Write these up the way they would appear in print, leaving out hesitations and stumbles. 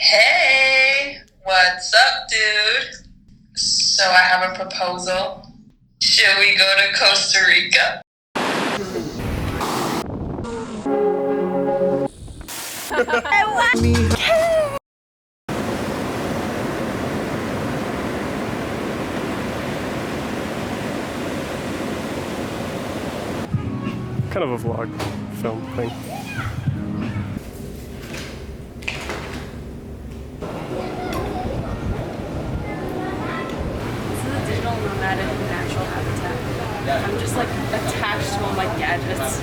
Hey, what's up, dude? So I have a proposal. Should we go to Costa Rica? Kind of a vlog film thing. This is a digital nomadic natural habitat. I'm just like attached to all my gadgets.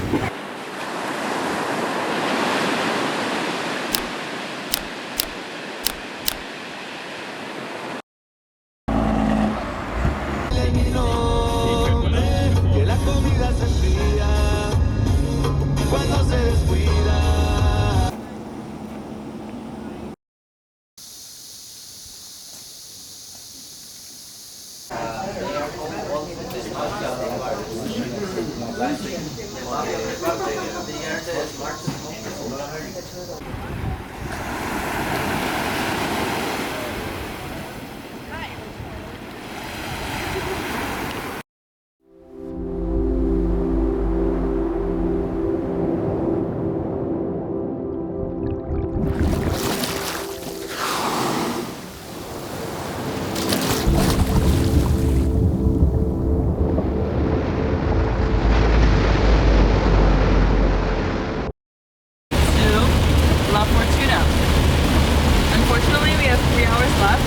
Unfortunately, we have 3 hours left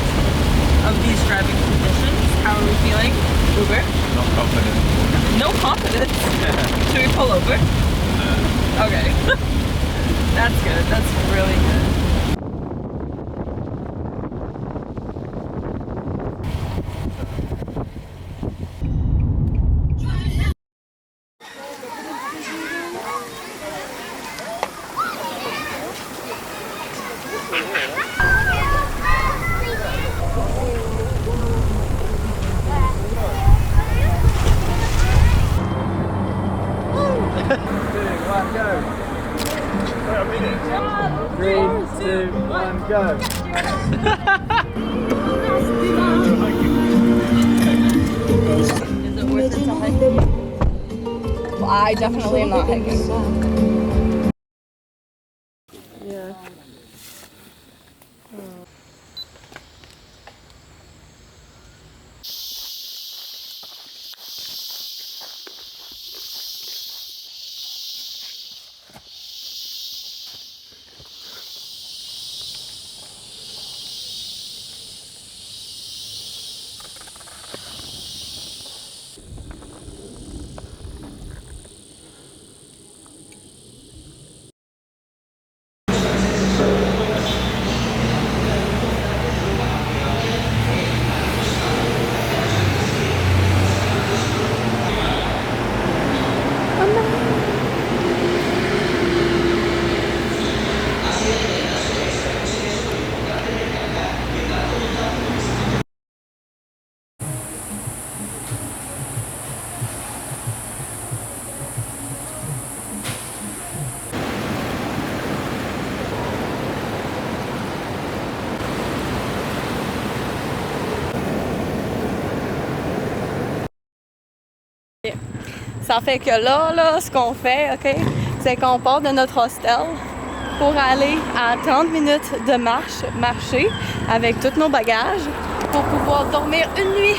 of these driving conditions. How are we feeling? Uber? No confidence. No confidence? Should we pull over? Okay. That's good. That's really good. Three, two, one, go! Is it worth it to hike? Well, I definitely am not hiking. Yeah. Ça fait que là, ce qu'on fait, OK, c'est qu'on part de notre hostel pour aller à 30 minutes de marcher avec tous nos bagages pour pouvoir dormir une nuit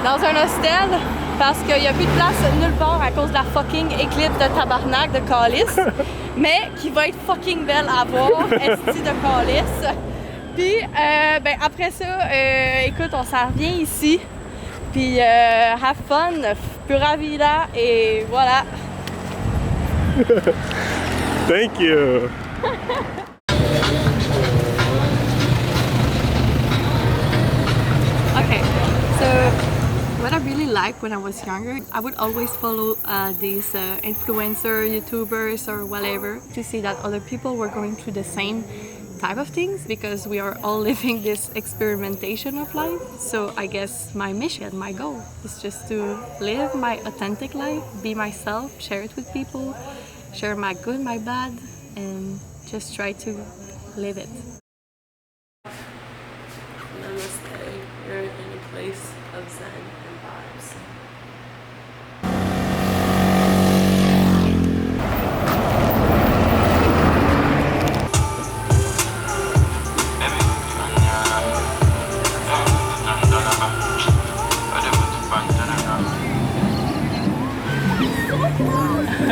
dans un hostel parce qu'il n'y a plus de place nulle part à cause de la fucking éclipse de tabarnak de calice, mais qui va être fucking belle à voir, esti de calice. Puis, ben, après ça, écoute, on s'en revient ici. Puis, have fun, pura vida, et voilà. Thank you! Okay, so what I really liked when I was younger, I would always follow these influencer, YouTubers or whatever to see that other people were going through the same type of things because we are all living this experimentation of life. So I guess my mission, my goal is just to live my authentic life, be myself, share it with people, share my good, my bad, and just try to live it.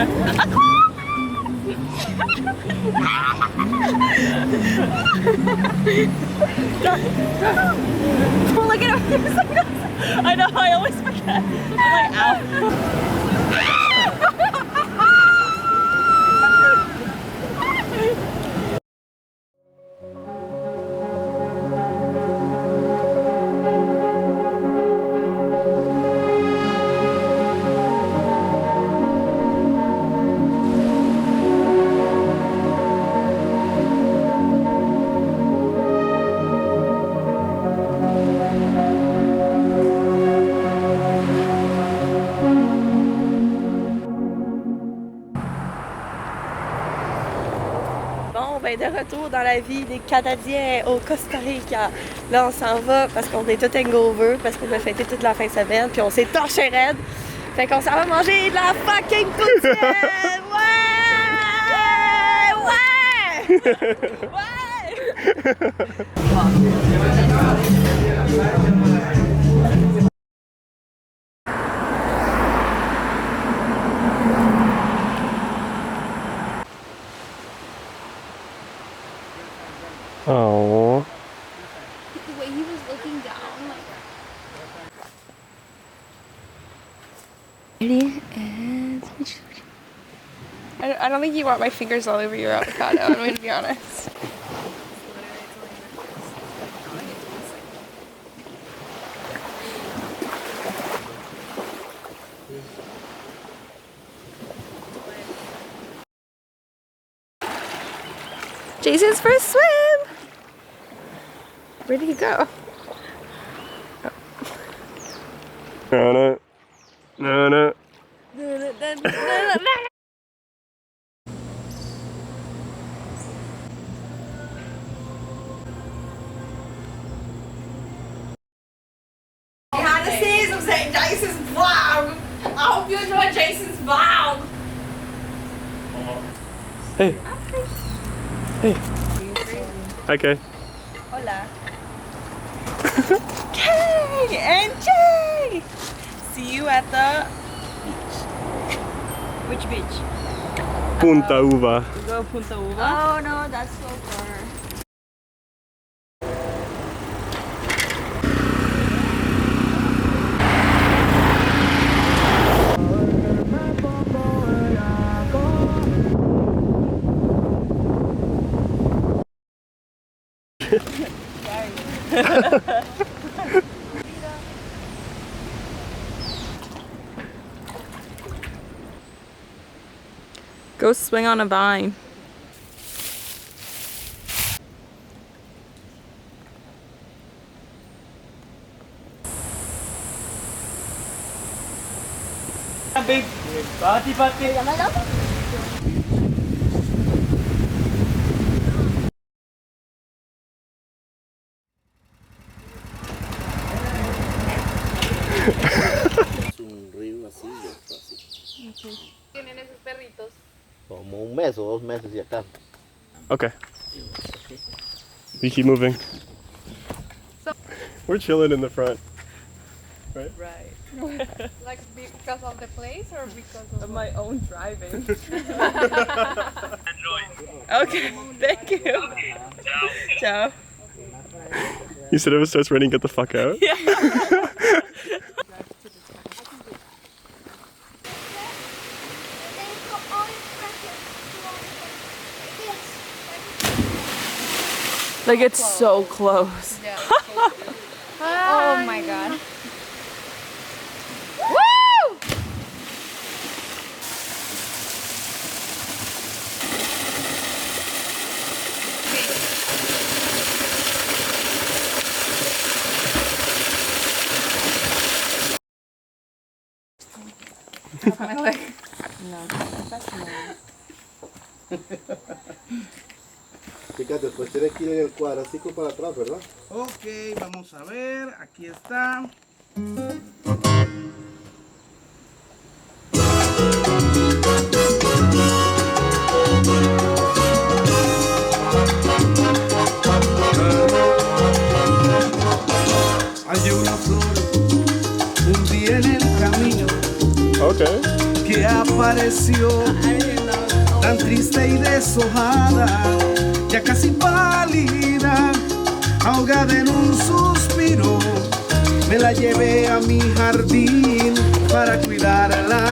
Don't look at him. I know, I always forget. I'm like, ow. Bon, ben de retour dans la vie des Canadiens au Costa Rica. Là, on s'en va parce qu'on est tout hangover, parce qu'on a fêté toute la fin de semaine, puis on s'est torché raide. Fait qu'on s'en va manger de la fucking poutine! Ouais! Ouais! Oh. The way he was looking down, like. Ready? And I don't think you want my fingers all over your avocado. I'm going to be honest. Jason's first swim. Where did he go? No, no, no. Behind the scenes, I'm saying Jason's vlog. I hope you enjoy Jason's vlog. Hey. Hey. Okay. Hola. Kay and Jay. See you at the beach. Which beach? Punta Uva. We go Punta Uva. Oh no, that's so far. Go swing on a vine. Es un río así, así. Tienen esos perritos. Como un mes o 2 meses y acá. Okay. We keep moving. So- We're chilling in the front. Right? Right. Like because of the place or because of My own driving. Okay, thank you. Ciao. You said if it starts raining, get the fuck out? Yeah. Like it's so close. Yeah. Oh my god. Woo! Chicas, después tienes que ir en el cuadracito para atrás, ¿verdad? Ok, vamos a ver, aquí está. Hay una flor un día en el camino Okay. que que apareció, tan triste y deshojada, ya casi pálida, ahogada en un suspiro. Me la llevé a mi jardín para cuidarla